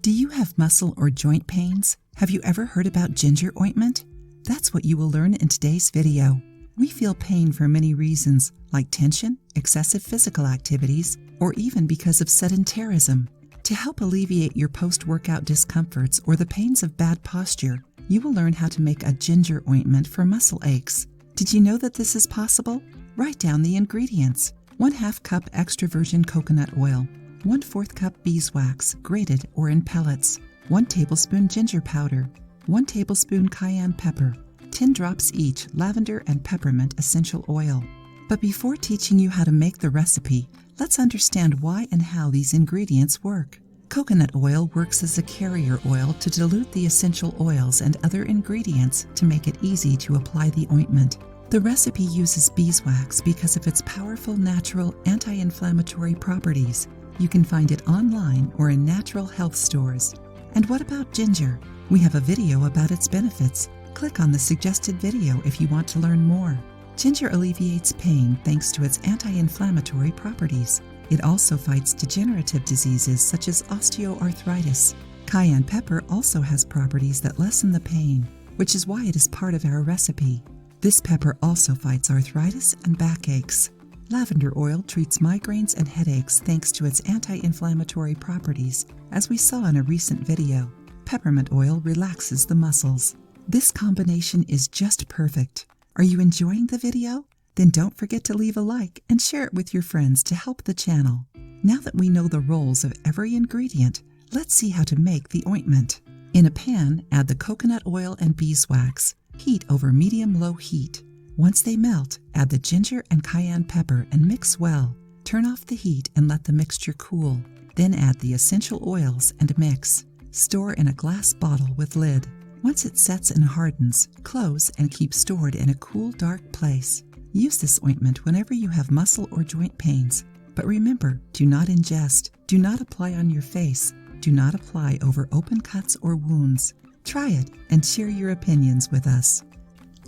Do you have muscle or joint pains? Have you ever heard about ginger ointment? That's what you will learn in today's video. We feel pain for many reasons, like tension, excessive physical activities, or even because of sedentarism. To help alleviate your post-workout discomforts or the pains of bad posture, you will learn how to make a ginger ointment for muscle aches. Did you know that this is possible? Write down the ingredients. 1/2 cup extra virgin coconut oil, 1/4 cup beeswax, grated or in pellets, 1 tablespoon ginger powder, 1 tablespoon cayenne pepper, 10 drops each lavender and peppermint essential oil. But before teaching you how to make the recipe, let's understand why and how these ingredients work. Coconut oil works as a carrier oil to dilute the essential oils and other ingredients to make it easy to apply the ointment. The recipe uses beeswax because of its powerful natural anti-inflammatory properties. You can find it online or in natural health stores. And what about ginger? We have a video about its benefits. Click on the suggested video if you want to learn more. Ginger alleviates pain thanks to its anti-inflammatory properties. It also fights degenerative diseases such as osteoarthritis. Cayenne pepper also has properties that lessen the pain, which is why it is part of our recipe. This pepper also fights arthritis and backaches. Lavender oil treats migraines and headaches thanks to its anti-inflammatory properties, as we saw in a recent video. Peppermint oil relaxes the muscles. This combination is just perfect. Are you enjoying the video? Then don't forget to leave a like and share it with your friends to help the channel. Now that we know the roles of every ingredient, let's see how to make the ointment. In a pan, add the coconut oil and beeswax. Heat over medium-low heat. Once they melt, add the ginger and cayenne pepper and mix well. Turn off the heat and let the mixture cool. Then add the essential oils and mix. Store in a glass bottle with lid. Once it sets and hardens, close and keep stored in a cool, dark place. Use this ointment whenever you have muscle or joint pains. But remember, do not ingest, do not apply on your face, do not apply over open cuts or wounds. Try it and share your opinions with us.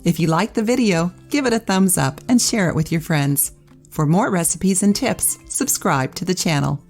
If you liked the video, give it a thumbs up and share it with your friends. For more recipes and tips, subscribe to the channel.